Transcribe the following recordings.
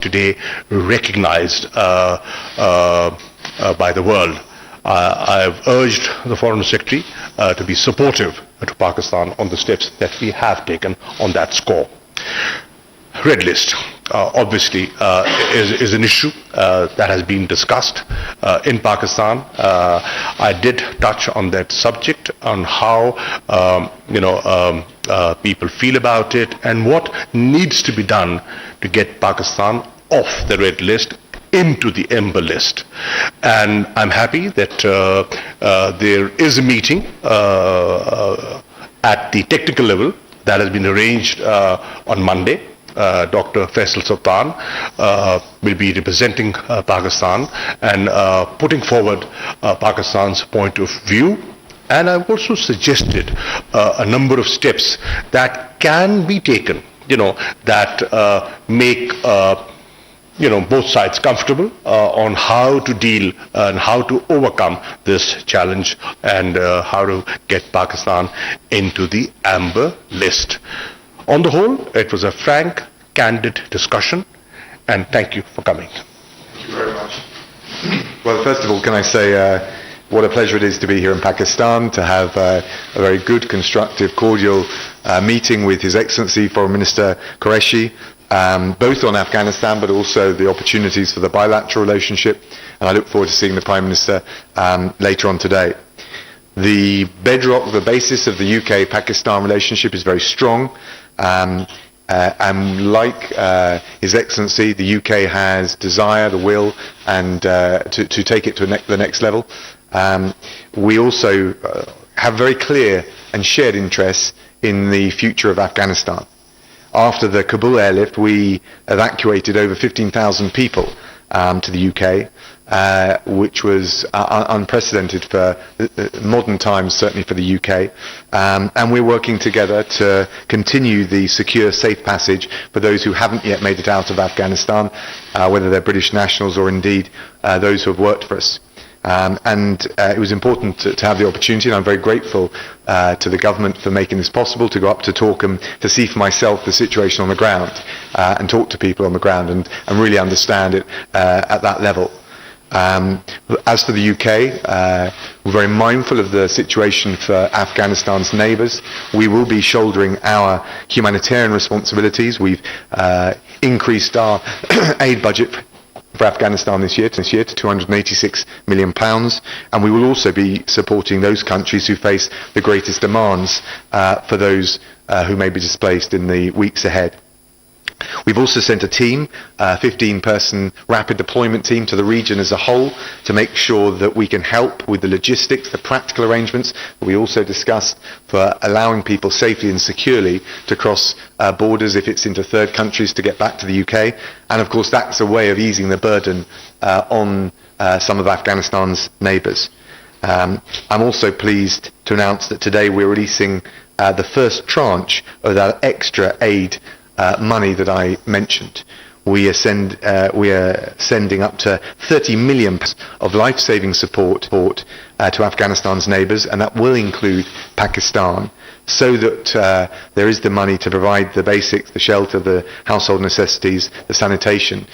today recognized by the world. I've urged the Foreign Secretary to be supportive to Pakistan on the steps that we have taken on that score. Red list obviously is an issue that has been discussed in Pakistan. I did touch on that subject, on how people feel about it and what needs to be done to get Pakistan off the red list into the amber list. And I'm happy that there is a meeting at the technical level that has been arranged on Monday. Dr. Faisal Sultan will be representing Pakistan and putting forward Pakistan's point of view. And I've also suggested a number of steps that can be taken, that make both sides comfortable on how to deal and how to overcome this challenge and how to get Pakistan into the amber list. On the whole, it was a frank, candid discussion, and thank you for coming. Thank you very much. Well, first of all, can I say what a pleasure it is to be here in Pakistan, to have a very good, constructive, cordial meeting with His Excellency Foreign Minister Qureshi, both on Afghanistan but also the opportunities for the bilateral relationship, and I look forward to seeing the Prime Minister later on today. The bedrock, the basis of the UK-Pakistan relationship is very strong, and like His Excellency, the UK has desire, the will, and to take it to the next level. We also have very clear and shared interests in the future of Afghanistan. After the Kabul airlift, we evacuated over 15,000 people to the UK, which was unprecedented for modern times, certainly for the UK. And we're working together to continue the secure, safe passage for those who haven't yet made it out of Afghanistan, whether they're British nationals or indeed those who have worked for us. It was important to have the opportunity, and I'm very grateful to the government for making this possible, to go up to talk and to see for myself the situation on the ground and talk to people on the ground and really understand it at that level. As for the UK, we're very mindful of the situation for Afghanistan's neighbours. We will be shouldering our humanitarian responsibilities. We've increased our aid budget for Afghanistan this year to £286 million, and we will also be supporting those countries who face the greatest demands for those who may be displaced in the weeks ahead. We've also sent a team, a 15-person rapid deployment team, to the region as a whole to make sure that we can help with the logistics, the practical arrangements that we also discussed for allowing people safely and securely to cross borders if it's into third countries to get back to the UK. And of course that's a way of easing the burden on some of Afghanistan's neighbours. I'm also pleased to announce that today we're releasing the first tranche of that extra aid money that I mentioned. We are sending up to £30 million of life-saving support to Afghanistan's neighbours, and that will include Pakistan, so that there is the money to provide the basics, the shelter, the household necessities, the sanitation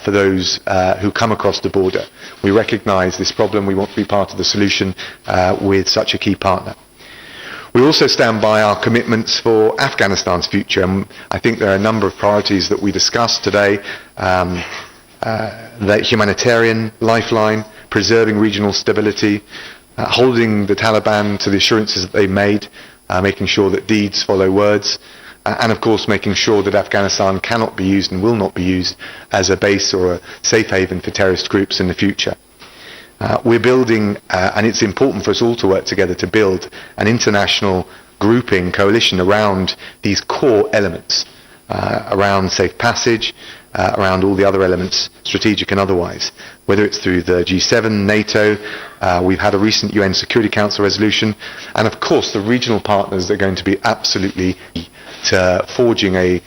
for those who come across the border. We recognise this problem. We want to be part of the solution with such a key partner. We also stand by our commitments for Afghanistan's future, and I think there are a number of priorities that we discussed today. The humanitarian lifeline, preserving regional stability, holding the Taliban to the assurances that they've made, making sure that deeds follow words, and of course making sure that Afghanistan cannot be used and will not be used as a base or a safe haven for terrorist groups in the future. We're building, and it's important for us all to work together to build an international grouping, coalition around these core elements, around safe passage, around all the other elements, strategic and otherwise, whether it's through the G7, NATO, we've had a recent UN Security Council resolution, and of course the regional partners are going to be absolutely key to forging a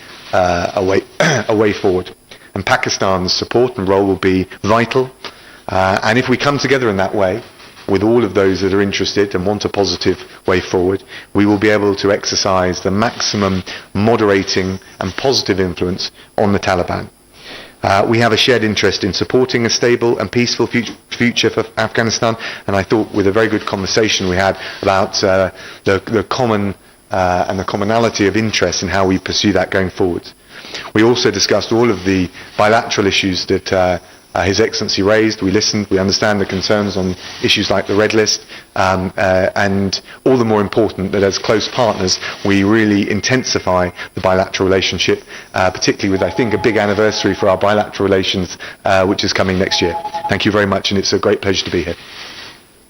way forward. And Pakistan's support and role will be vital. And if we come together in that way, with all of those that are interested and want a positive way forward, we will be able to exercise the maximum moderating and positive influence on the Taliban. We have a shared interest in supporting a stable and peaceful future for Afghanistan, and I thought with a very good conversation we had about the common and the commonality of interest in how we pursue that going forward. We also discussed all of the bilateral issues that His Excellency raised. We listened, we understand the concerns on issues like the Red List, and all the more important that as close partners we really intensify the bilateral relationship, particularly with, I think, a big anniversary for our bilateral relations, which is coming next year. Thank you very much, and it's a great pleasure to be here.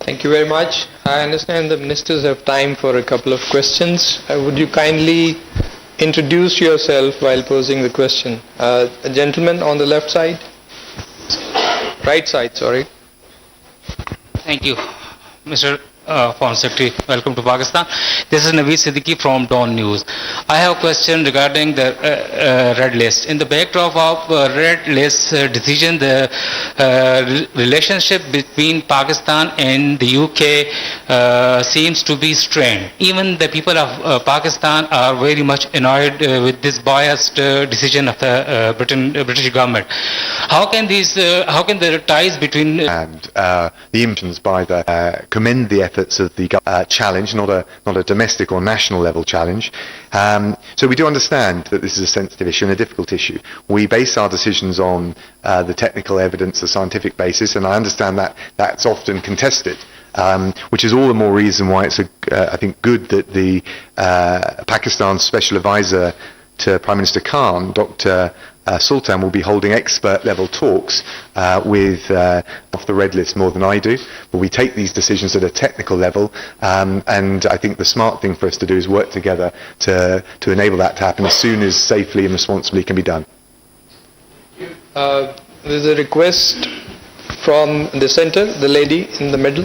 Thank you very much. I understand the ministers have time for a couple of questions. Would you kindly introduce yourself while posing the question? A gentleman on the left side. Right side, sorry. Thank you, Mr. Foreign Secretary. Welcome to Pakistan. This is Naveed Siddiqui from Dawn News. I have a question regarding the Red List. In the backdrop of Red List decision, the relationship between Pakistan and the UK seems to be strained. Even the people of Pakistan are very much annoyed with this biased decision of the British government. How can the ties between And the intentions by the commend the efforts of the challenge, not a domestic or national level challenge. So we do understand that this is a sensitive issue and a difficult issue. We base our decisions on the technical evidence, the scientific basis, and I understand that that's often contested. Which is all the more reason why it's, I think, good that the Pakistan's Special Advisor to Prime Minister Khan, Dr. Sultan, will be holding expert-level talks with off the Red List more than I do. But we take these decisions at a technical level, and I think the smart thing for us to do is work together to enable that to happen as soon as safely and responsibly can be done. There's a request from the center, the lady in the middle.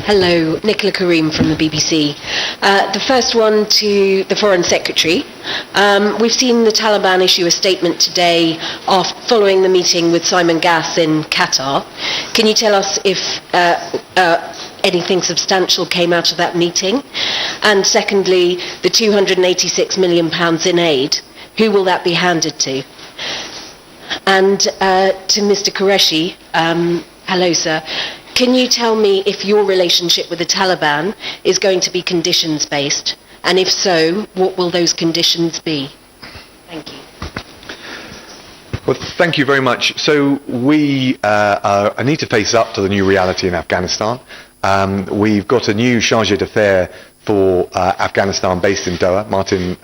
Hello, Nicola Karim from the BBC. The first one to the Foreign Secretary. We've seen the Taliban issue a statement today following the meeting with Simon Gass in Qatar. Can you tell us if anything substantial came out of that meeting? And secondly, the £286 million in aid, who will that be handed to? And to Mr. Qureshi, hello sir. Can you tell me if your relationship with the Taliban is going to be conditions-based? And if so, what will those conditions be? Thank you. Well, thank you very much. So we need to face up to the new reality in Afghanistan. We've got a new chargé d'affaires for Afghanistan based in Doha, Martin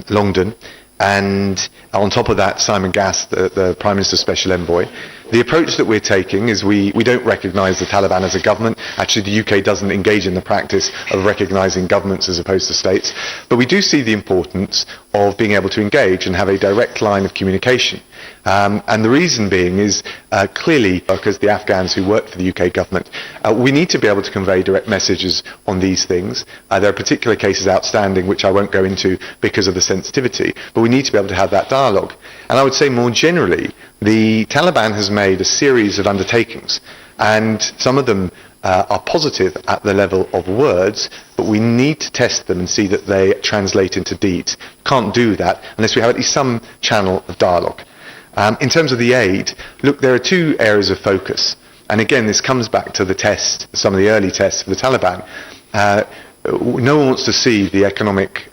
Longdon. And on top of that, Simon Gass, the Prime Minister's Special Envoy. The approach that we're taking is we don't recognise the Taliban as a government. Actually, the UK doesn't engage in the practice of recognising governments as opposed to states. But we do see the importance of being able to engage and have a direct line of communication. And the reason being is clearly, because the Afghans who work for the UK government, we need to be able to convey direct messages on these things. There are particular cases outstanding which I won't go into because of the sensitivity, but we need to be able to have that dialogue. And I would say more generally, the Taliban has made a series of undertakings, and some of them are positive at the level of words, but we need to test them and see that they translate into deeds. Can't do that unless we have at least some channel of dialogue. In terms of the aid, look, there are two areas of focus. And again, this comes back to the test, some of the early tests for the Taliban. No one wants to see the economic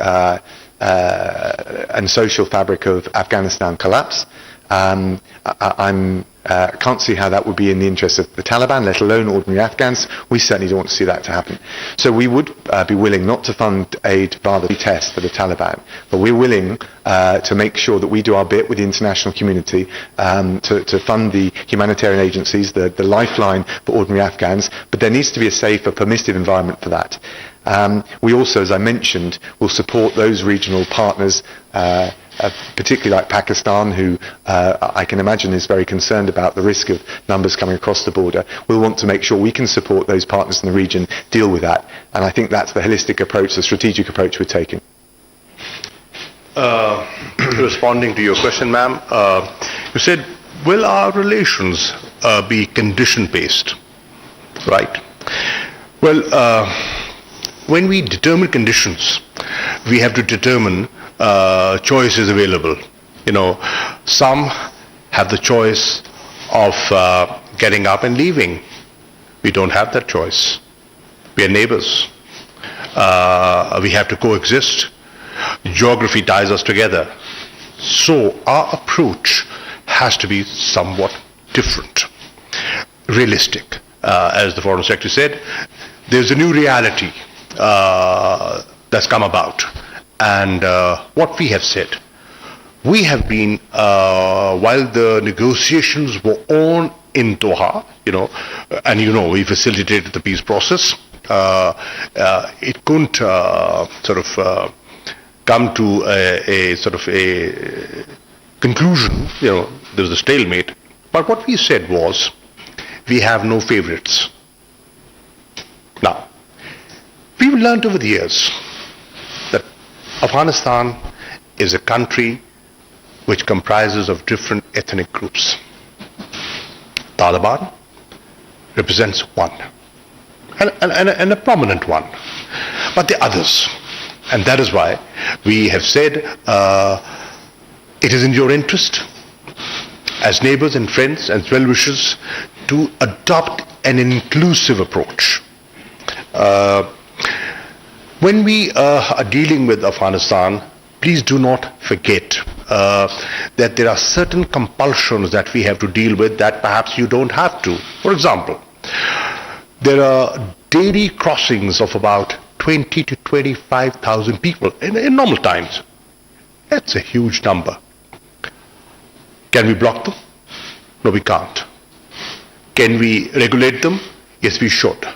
and social fabric of Afghanistan collapse. I can't see how that would be in the interest of the Taliban, let alone ordinary Afghans. We certainly don't want to see that to happen. So we would be willing not to fund aid via the test for the Taliban, but we're willing to make sure that we do our bit with the international community to fund the humanitarian agencies, the lifeline for ordinary Afghans, but there needs to be a safe, a permissive environment for that. We also, as I mentioned, will support those regional partners, particularly like Pakistan, who I can imagine is very concerned about the risk of numbers coming across the border. We'll want to make sure we can support those partners in the region deal with that. And I think that's the holistic approach, the strategic approach we're taking. Responding to your question, ma'am, you said, will our relations be condition-based? Right. Well, when we determine conditions, we have to determine choices available. You know, some have the choice of getting up and leaving. We don't have that choice. We are neighbors. We have to coexist. Geography ties us together. So our approach has to be somewhat different, realistic. As the Foreign Secretary said, there's a new reality that's come about. And what we have said, we have been, while the negotiations were on in Doha, and we facilitated the peace process, it couldn't come to a conclusion. There was a stalemate. But what we said was, we have no favorites. Now, we've learned over the years that Afghanistan is a country which comprises of different ethnic groups. Taliban represents one, and a prominent one, but the others. And that is why we have said it is in your interest, as neighbors and friends and well-wishers, to adopt an inclusive approach. When we are dealing with Afghanistan, please do not forget that there are certain compulsions that we have to deal with that perhaps you don't have to. For example, there are daily crossings of about 20 to 25,000 people in normal times. That's a huge number. Can we block them? No, we can't. Can we regulate them? Yes, we should.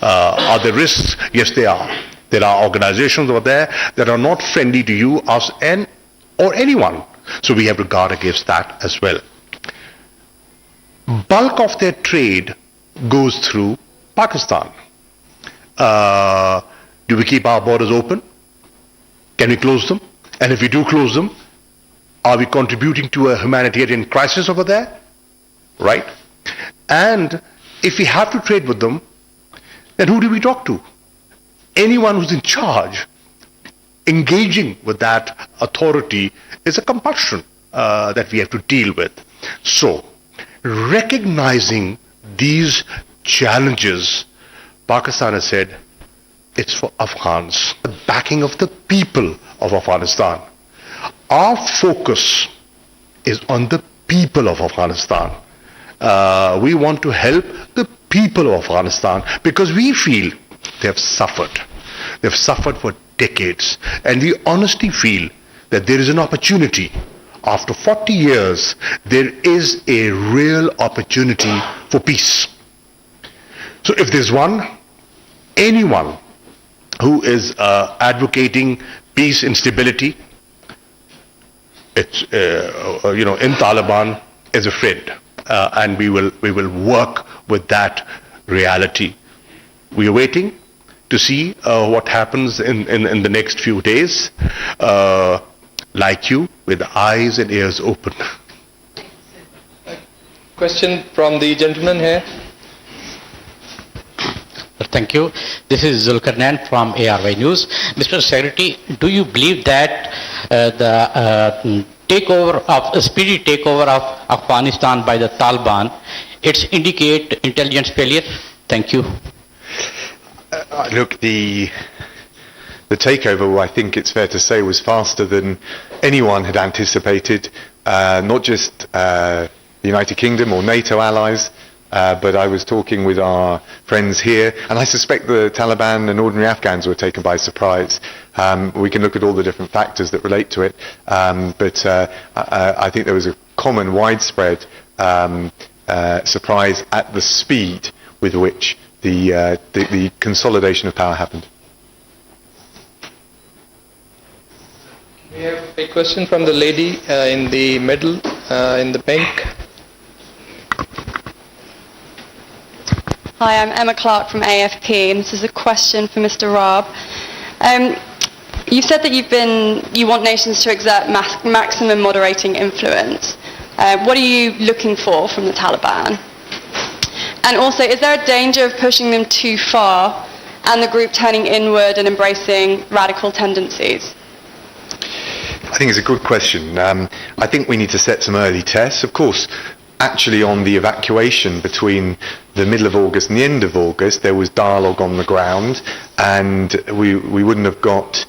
Are there risks? Yes, there are. There are organizations over there that are not friendly to you, us, or anyone. So we have to guard against that as well. Bulk of their trade goes through Pakistan. Do we keep our borders open? Can we close them? And if we do close them, are we contributing to a humanitarian crisis over there? Right? And if we have to trade with them, then who do we talk to? Anyone who's in charge. Engaging with that authority is a compulsion that we have to deal with. So, recognizing these challenges, Pakistan has said, it's for Afghans, the backing of the people of Afghanistan. Our focus is on the people of Afghanistan. We want to help the people of Afghanistan because we feel they have suffered. They've suffered for decades. And we honestly feel that there is an opportunity. After 40 years, there is a real opportunity for peace. So if there's anyone who is advocating peace and stability, it's in Taliban is a friend, and we will work with that reality. We are waiting to see what happens in the next few days, like you, with eyes and ears open. Question from the gentleman here. Thank you. This is Zulkarnain from ARY News. Mr. Secretary, do you believe that the speedy takeover of Afghanistan by the Taliban, it's indicate intelligence failure? Thank you. Look, the takeover, I think it's fair to say, was faster than anyone had anticipated, not just the United Kingdom or NATO allies, but I was talking with our friends here, and I suspect the Taliban and ordinary Afghans were taken by surprise. We can look at all the different factors that relate to it, but I think there was a common, widespread surprise at the speed with which the consolidation of power happened. We have a question from the lady in the middle, in the pink. Hi, I'm Emma Clark from AFP, and this is a question for Mr. Raab. You've said that you want nations to exert maximum moderating influence. What are you looking for from the Taliban? And also, is there a danger of pushing them too far and the group turning inward and embracing radical tendencies? I think it's a good question. I think we need to set some early tests. Of course, actually on the evacuation between the middle of August and the end of August, there was dialogue on the ground, and we wouldn't have got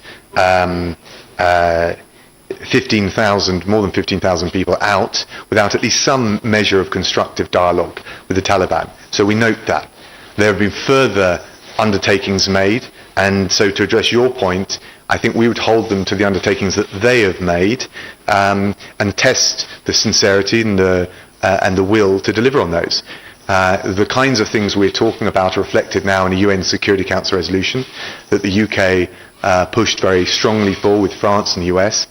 15,000, more than 15,000 people out without at least some measure of constructive dialogue with the Taliban. So we note that. There have been further undertakings made, and so to address your point, I think we would hold them to the undertakings that they have made, and test the sincerity and the will to deliver on those. The kinds of things we're talking about are reflected now in a UN Security Council resolution that the UK pushed very strongly for with France and the US.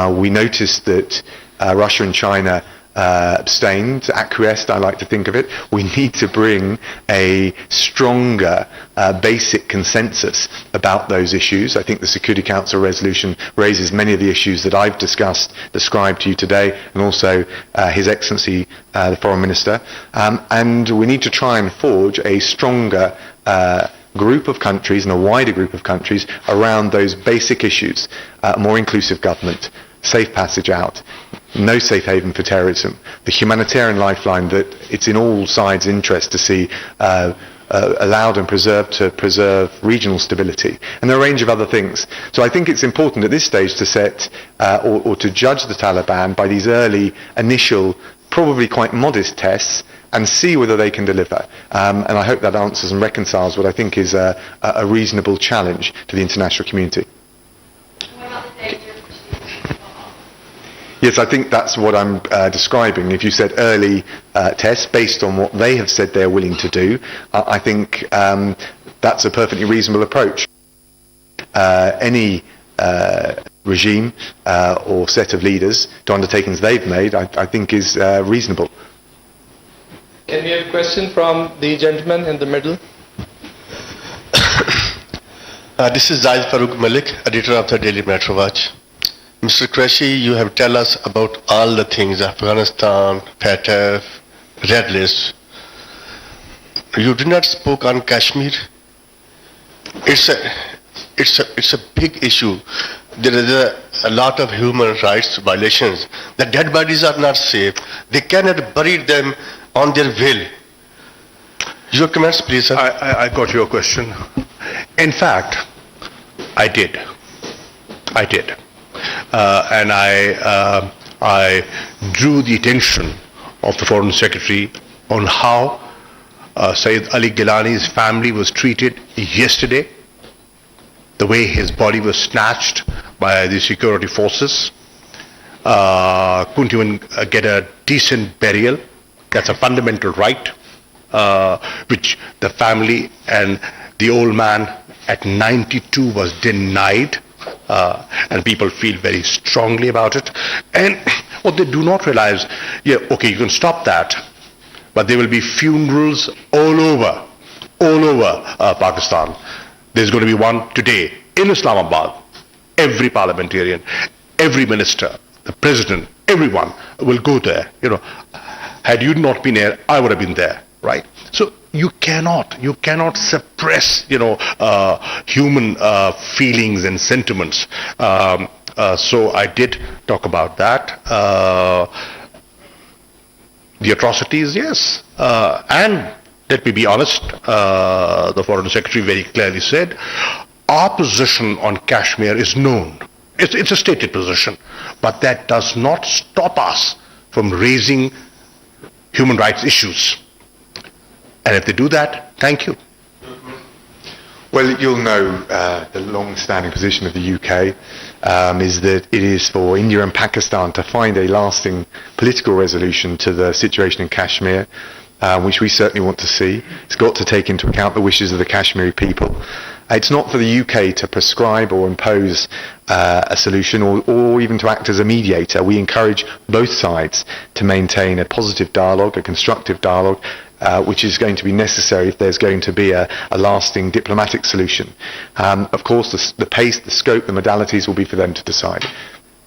We noticed that Russia and China abstained, acquiesced, I like to think of it. We need to bring a stronger basic consensus about those issues. I think the Security Council resolution raises many of the issues that I've described to you today, and also His Excellency, the Foreign Minister. And we need to try and forge a stronger group of countries and a wider group of countries around those basic issues. More inclusive government, safe passage out, no safe haven for terrorism, the humanitarian lifeline that it's in all sides' interest to see allowed and preserved to preserve regional stability, and a range of other things. So I think it's important at this stage to set or to judge the Taliban by these early, initial, probably quite modest tests, and see whether they can deliver. And I hope that answers and reconciles what I think is a reasonable challenge to the international community. Yes, I think that's what I'm describing. If you said early tests based on what they have said they're willing to do, I think that's a perfectly reasonable approach. Any regime or set of leaders to undertakings they've made, I think is reasonable. Can we have a question from the gentleman in the middle? This is Zaid Farooq Malik, editor of the Daily Metro Watch. Mr. Qureshi, you have tell us about all the things, Afghanistan, FATF, Red List. You did not spoke on Kashmir. It's a big issue. There is a lot of human rights violations. The dead bodies are not safe. They cannot bury them on their will. Your comments, please, sir. I got your question. In fact, I did. And I drew the attention of the Foreign Secretary on how Sayyid Ali Gilani's family was treated yesterday, the way his body was snatched by the security forces, couldn't even get a decent burial. That's a fundamental right, which the family and the old man at 92 was denied. And people feel very strongly about it. And what they do not realize, you can stop that, but there will be funerals all over Pakistan. There's going to be one today in Islamabad. Every parliamentarian, every minister, the president, everyone will go there. Had you not been there, I would have been there, right? So you cannot suppress, human feelings and sentiments. So I did talk about that. The atrocities, yes. And let me be honest, the Foreign Secretary very clearly said, our position on Kashmir is known. It's a stated position. But that does not stop us from raising human rights issues. And if they do that, thank you. Well, you'll know the long-standing position of the UK is that it is for India and Pakistan to find a lasting political resolution to the situation in Kashmir, which we certainly want to see. It's got to take into account the wishes of the Kashmiri people. It's not for the UK to prescribe or impose a solution or even to act as a mediator. We encourage both sides to maintain a positive dialogue, a constructive dialogue, which is going to be necessary if there's going to be a lasting diplomatic solution. Of course, the pace, the scope, the modalities will be for them to decide.